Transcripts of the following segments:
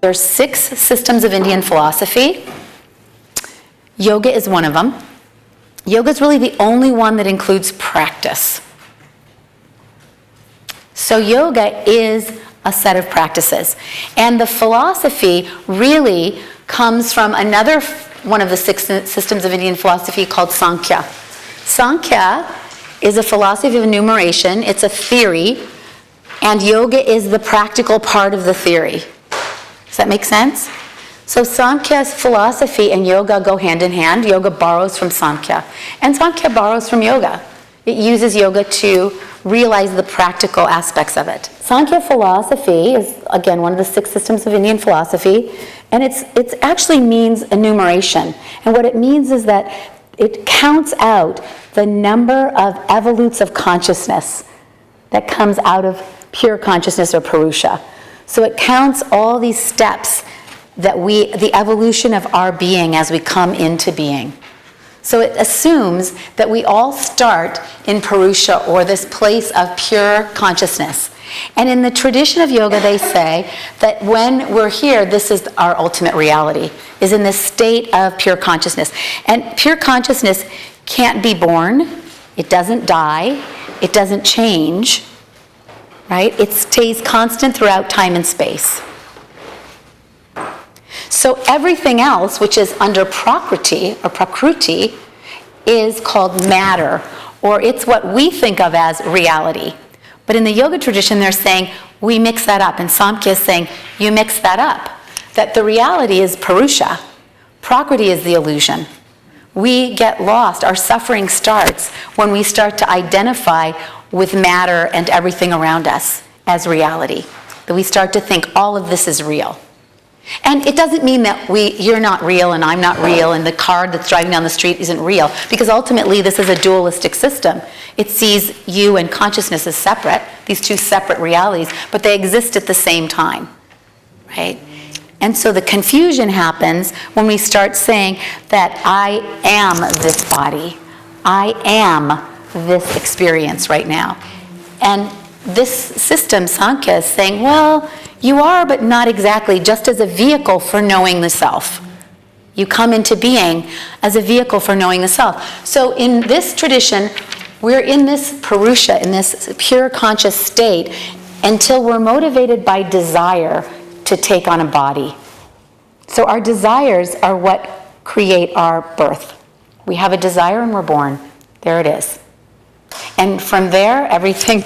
There's 6 systems of Indian philosophy. Yoga is one of them. Yoga is really the only one that includes practice. So yoga is a set of practices. And the philosophy really comes from another one of the 6 systems of Indian philosophy called Sankhya. Sankhya is a philosophy of enumeration. It's a theory. And yoga is the practical part of the theory. Does that make sense? So Sankhya's philosophy and yoga go hand in hand. Yoga borrows from Sankhya. And Sankhya borrows from yoga. It uses yoga to realize the practical aspects of it. Sankhya philosophy is, again, one of the 6 systems of Indian philosophy. And it actually means enumeration. And what it means is that it counts out the number of evolutes of consciousness that comes out of pure consciousness or Purusha. So it counts all these steps that the evolution of our being as we come into being. So it assumes that we all start in Purusha, or this place of pure consciousness. And in the tradition of yoga, they say that when we're here, this is our ultimate reality, is in this state of pure consciousness. And pure consciousness can't be born, it doesn't die, it doesn't change, right? It stays constant throughout time and space. So everything else, which is under prakriti or prakruti, is called matter, or it's what we think of as reality. But in the yoga tradition, they're saying we mix that up, and Samkhya is saying you mix that up. That the reality is Purusha. Prakriti is the illusion. We get lost. Our suffering starts when we start to identify with matter and everything around us as reality. That we start to think all of this is real. And it doesn't mean that you're not real and I'm not real and the car that's driving down the street isn't real, because ultimately this is a dualistic system. It sees you and consciousness as separate, these 2 separate realities, but they exist at the same time, right? And so the confusion happens when we start saying that I am this body, I am this experience right now. And this system, Sankhya, is saying, well, you are, but not exactly, just as a vehicle for knowing the self. You come into being as a vehicle for knowing the self. So in this tradition, we're in this Purusha, in this pure conscious state, until we're motivated by desire to take on a body. So our desires are what create our birth. We have a desire and we're born. There it is. And from there, everything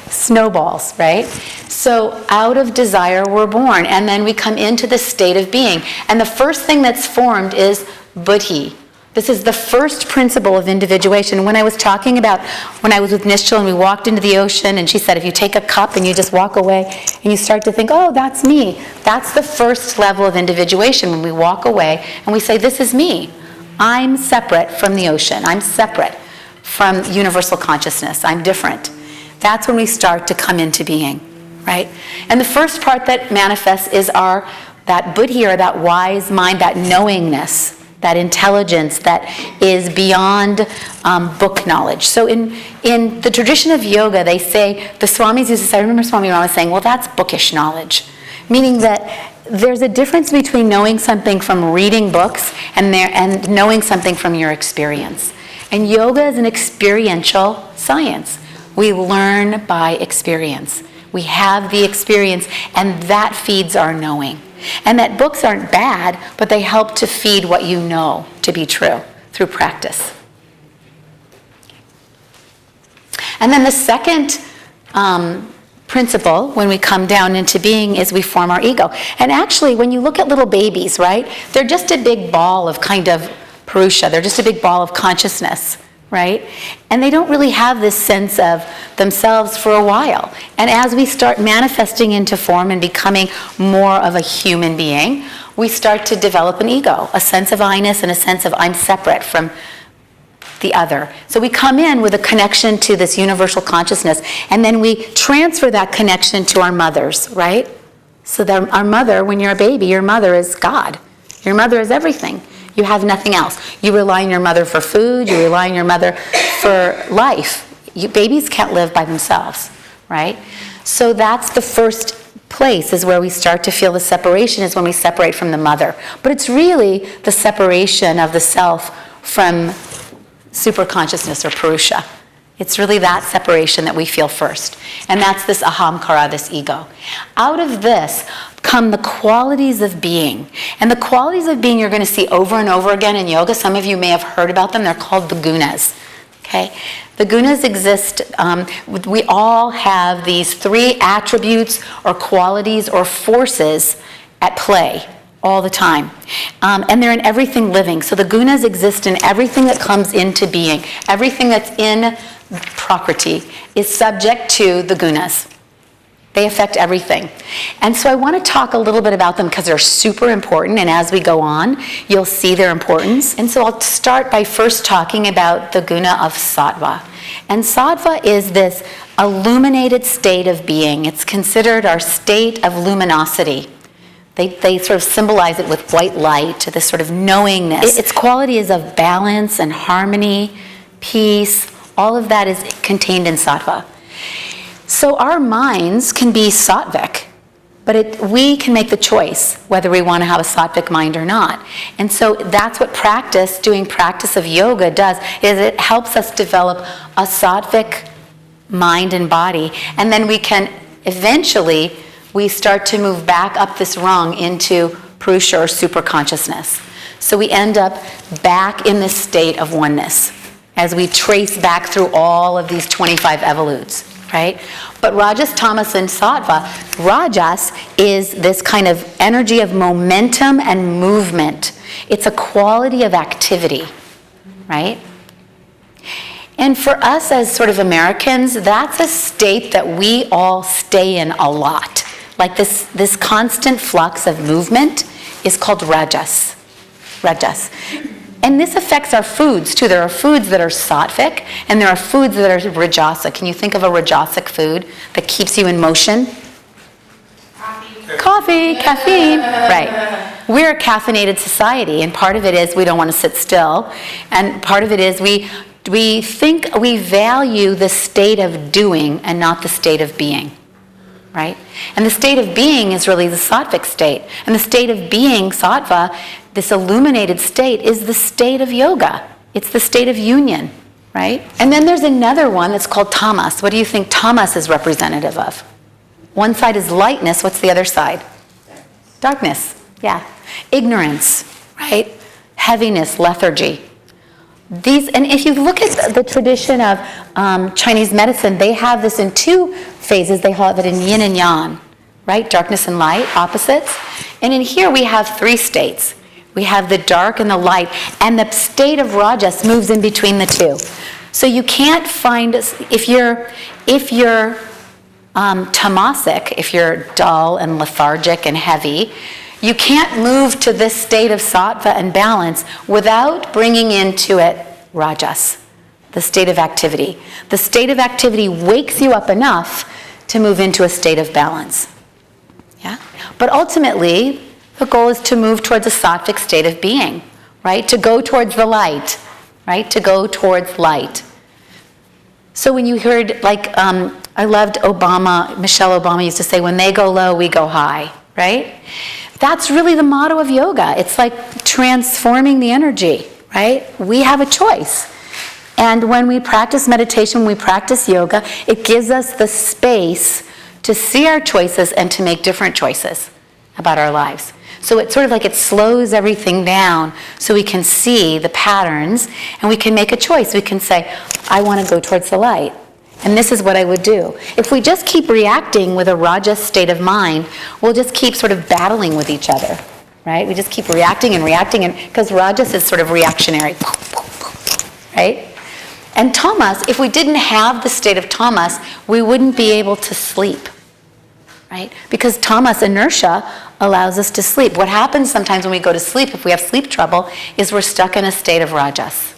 snowballs, right? So out of desire, we're born. And then we come into the state of being. And the first thing that's formed is buddhi. This is the first principle of individuation. When I was talking about when I was with Nishchal and we walked into the ocean, and she said, if you take a cup and you just walk away and you start to think, oh, that's me. That's the first level of individuation, when we walk away and we say, this is me. I'm separate from the ocean. I'm separate from universal consciousness. I'm different. That's when we start to come into being, right? And the first part that manifests is that buddhi, or that wise mind, that knowingness, that intelligence that is beyond book knowledge. So in the tradition of yoga, they say, the Swamis used to say, I remember Swami Rama saying, well, that's bookish knowledge. Meaning that there's a difference between knowing something from reading books and knowing something from your experience. And yoga is an experiential science. We learn by experience. We have the experience, and that feeds our knowing. And that books aren't bad, but they help to feed what you know to be true through practice. And then the second principle, when we come down into being, is we form our ego. And actually, when you look at little babies, right, they're just a big ball of kind of Purusha. They're just a big ball of consciousness, right? And they don't really have this sense of themselves for a while. And as we start manifesting into form and becoming more of a human being, we start to develop an ego, a sense of I-ness and a sense of I'm separate from the other. So we come in with a connection to this universal consciousness, and then we transfer that connection to our mothers, right? So that our mother, when you're a baby, your mother is God. Your mother is everything. You have nothing else. You rely on your mother for food. You rely on your mother for life. Babies can't live by themselves, right? So that's the first place is where we start to feel the separation, is when we separate from the mother. But it's really the separation of the self from superconsciousness or Purusha. It's really that separation that we feel first. And that's this ahamkara, this ego. Out of this come the qualities of being. And the qualities of being you're going to see over and over again in yoga. Some of you may have heard about them. They're called the gunas. Okay? The gunas exist. We all have these 3 attributes or qualities or forces at play all the time. And they're in everything living. So the gunas exist in everything that comes into being. Everything that's in Prakriti is subject to the gunas. They affect everything. And so I want to talk a little bit about them because they're super important, and as we go on, you'll see their importance. And so I'll start by first talking about the guna of sattva. And sattva is this illuminated state of being. It's considered our state of luminosity. They sort of symbolize it with white light, this sort of knowingness. Its quality is of balance and harmony, peace. All of that is contained in sattva. So our minds can be sattvic, but we can make the choice whether we want to have a sattvic mind or not. And so that's what doing practice of yoga does, is it helps us develop a sattvic mind and body. And then we can eventually, we start to move back up this rung into Purusha or superconsciousness. So we end up back in this state of oneness as we trace back through all of these 25 evolutes. Right? But Rajas, Tamas, and Sattva, Rajas is this kind of energy of momentum and movement. It's a quality of activity, right? And for us as sort of Americans, that's a state that we all stay in a lot. Like this constant flux of movement is called Rajas. Rajas. And this affects our foods, too. There are foods that are sattvic, and there are foods that are rajasic. Can you think of a rajasic food that keeps you in motion? Coffee, caffeine. Right. We're a caffeinated society, and part of it is we don't want to sit still, and part of it is we think we value the state of doing and not the state of being. Right? And the state of being is really the sattvic state. And the state of being, sattva, this illuminated state, is the state of yoga. It's the state of union, right? And then there's another one that's called tamas. What do you think tamas is representative of? One side is lightness. What's the other side? Darkness. Yeah. Ignorance, right? Heaviness, lethargy. And if you look at the tradition of Chinese medicine, they have this in 2 phases. They have it in yin and yang, right? Darkness and light, opposites. And in here we have 3 states. We have the dark and the light, and the state of rajas moves in between the 2. So you can't find, if you're tamasic, if you're dull and lethargic and heavy, you can't move to this state of sattva and balance without bringing into it rajas, the state of activity. The state of activity wakes you up enough to move into a state of balance. Yeah? But ultimately, the goal is to move towards a sattvic state of being, right? To go towards the light, right? To go towards light. So when you heard, I loved Michelle Obama used to say, when they go low, we go high, right? That's really the motto of yoga. It's like transforming the energy, right? We have a choice. And when we practice meditation, when we practice yoga, it gives us the space to see our choices and to make different choices about our lives. So it's sort of like it slows everything down so we can see the patterns and we can make a choice. We can say, I want to go towards the light. And this is what I would do. If we just keep reacting with a rajas state of mind, we'll just keep sort of battling with each other, right? We just keep reacting, and because rajas is sort of reactionary, right? And tamas, if we didn't have the state of tamas, we wouldn't be able to sleep, right? Because tamas, inertia, allows us to sleep. What happens sometimes when we go to sleep, if we have sleep trouble, is we're stuck in a state of rajas.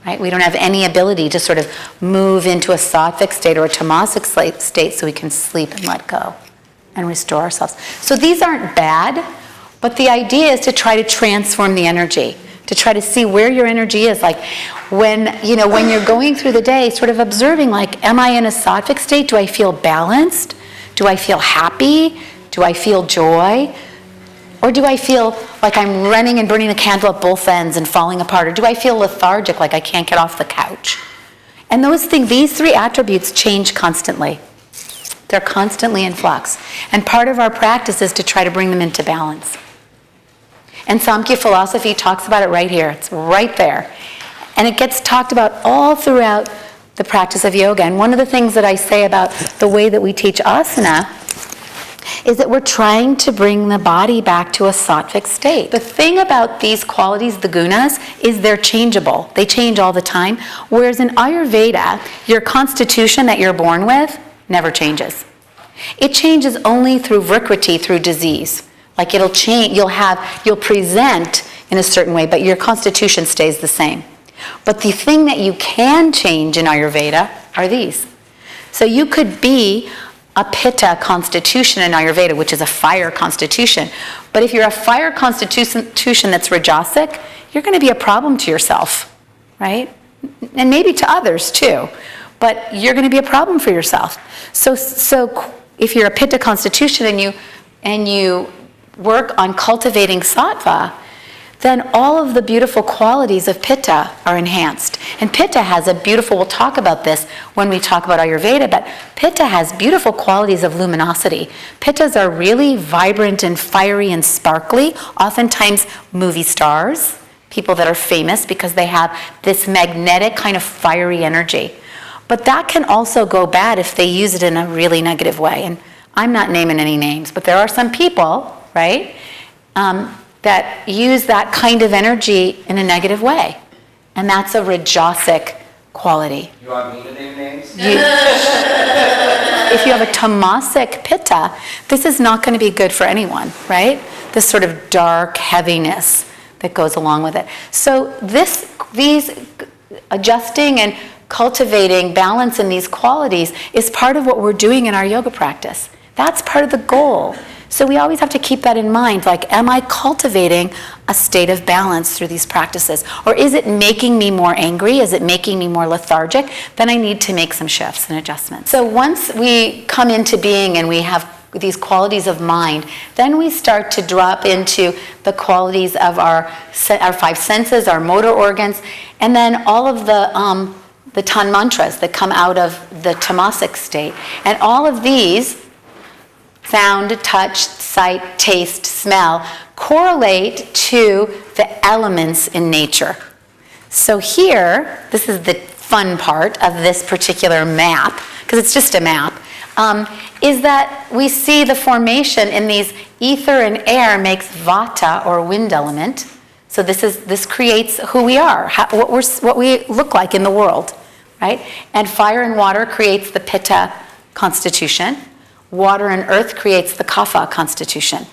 Right? We don't have any ability to sort of move into a sattvic state or a tamasic state so we can sleep and let go and restore ourselves. So these aren't bad, but the idea is to try to transform the energy, to try to see where your energy is. Like when you're going through the day, sort of observing, like, am I in a sattvic state? Do I feel balanced? Do I feel happy? Do I feel joy? Or do I feel like I'm running and burning the candle at both ends and falling apart? Or do I feel lethargic, like I can't get off the couch? And these three attributes change constantly. They're constantly in flux. And part of our practice is to try to bring them into balance. And Samkhya philosophy talks about it right here. It's right there. And it gets talked about all throughout the practice of yoga. And one of the things that I say about the way that we teach asana is that we're trying to bring the body back to a sattvic state. The thing about these qualities, the gunas, is they're changeable. They change all the time. Whereas in Ayurveda, your constitution that you're born with never changes. It changes only through vrikriti, through disease. Like it'll change, you'll present in a certain way, but your constitution stays the same. But the thing that you can change in Ayurveda are these. So you could be a pitta constitution in Ayurveda, which is a fire constitution. But if you're a fire constitution that's rajasic, you're going to be a problem to yourself, right? And maybe to others too. But you're going to be a problem for yourself. So if you're a pitta constitution and you work on cultivating sattva, then all of the beautiful qualities of pitta are enhanced. And pitta has we'll talk about this when we talk about Ayurveda, but pitta has beautiful qualities of luminosity. Pittas are really vibrant and fiery and sparkly, oftentimes movie stars, people that are famous because they have this magnetic kind of fiery energy. But that can also go bad if they use it in a really negative way. And I'm not naming any names, but there are some people, right, that use that kind of energy in a negative way. And that's a rajasic quality. You want me to name names? If you have a tamasic pitta, this is not going to be good for anyone, right? This sort of dark heaviness that goes along with it. So these adjusting and cultivating balance in these qualities is part of what we're doing in our yoga practice. That's part of the goal. So we always have to keep that in mind, like, am I cultivating a state of balance through these practices? Or is it making me more angry? Is it making me more lethargic? Then I need to make some shifts and adjustments. So once we come into being and we have these qualities of mind, then we start to drop into the qualities of our five senses, our motor organs, and then all of the tan mantras that come out of the tamasic state. And all of these, sound, touch, sight, taste, smell, correlate to the elements in nature. So here, this is the fun part of this particular map, because it's just a map, is that we see the formation in these ether and air makes vata, or wind element. So this creates who we are, what we look like in the world, right? And fire and water creates the pitta constitution. Water and earth creates the kapha constitution,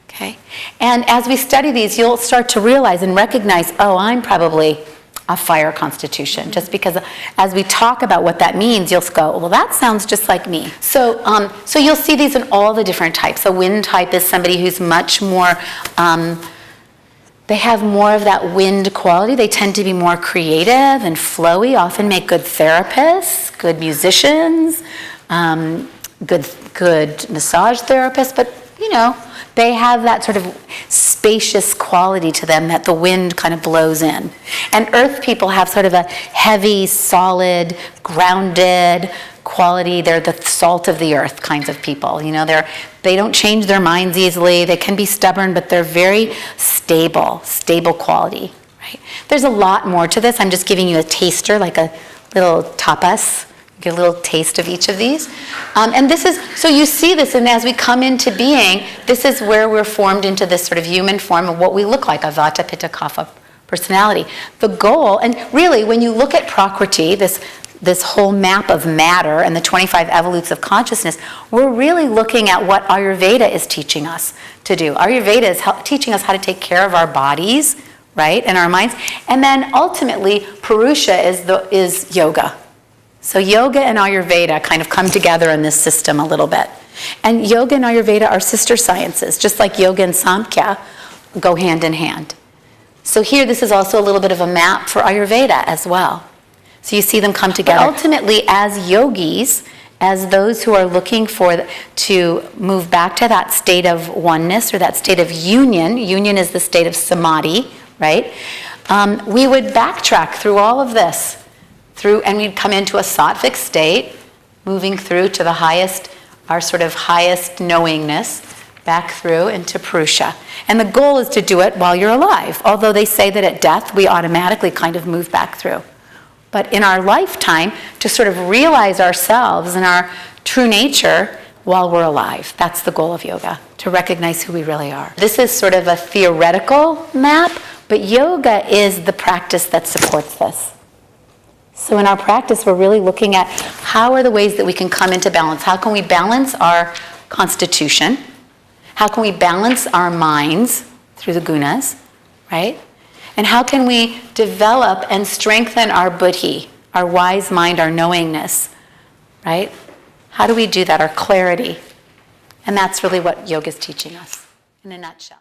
okay? And as we study these, you'll start to realize and recognize, oh, I'm probably a fire constitution. Just because as we talk about what that means, you'll go, well, that sounds just like me. So you'll see these in all the different types. A wind type is somebody who's much more, they have more of that wind quality. They tend to be more creative and flowy, often make good therapists, good musicians, good massage therapists, but they have that sort of spacious quality to them that the wind kind of blows in. And earth people have sort of a heavy, solid, grounded quality. They're the salt of the earth kinds of people. They don't change their minds easily. They can be stubborn, but they're very stable quality, right? There's a lot more to this. I'm just giving you a taster, like a little tapas. Get a little taste of each of these. And this is, so you see this, and as we come into being, this is where we're formed into this sort of human form of what we look like, a vata, pitta, kapha personality. The goal, and really when you look at Prakriti, this whole map of matter and the 25 evolutes of consciousness, we're really looking at what Ayurveda is teaching us to do. Ayurveda is teaching us how to take care of our bodies, right, and our minds. And then ultimately, Purusha is yoga. So yoga and Ayurveda kind of come together in this system a little bit. And yoga and Ayurveda are sister sciences, just like yoga and Samkhya go hand in hand. So here, this is also a little bit of a map for Ayurveda as well. So you see them come together. But ultimately, as yogis, as those who are looking to move back to that state of oneness or that state of union. Union is the state of samadhi, right? We would backtrack through all of this, and we'd come into a sattvic state, moving through to the highest, our sort of highest knowingness, back through into Purusha. And the goal is to do it while you're alive, although they say that at death we automatically kind of move back through. But in our lifetime, to sort of realize ourselves and our true nature while we're alive. That's the goal of yoga, to recognize who we really are. This is sort of a theoretical map, but yoga is the practice that supports this. So in our practice, we're really looking at how are the ways that we can come into balance. How can we balance our constitution? How can we balance our minds through the gunas, right? And how can we develop and strengthen our buddhi, our wise mind, our knowingness, right? How do we do that, our clarity? And that's really what yoga is teaching us in a nutshell.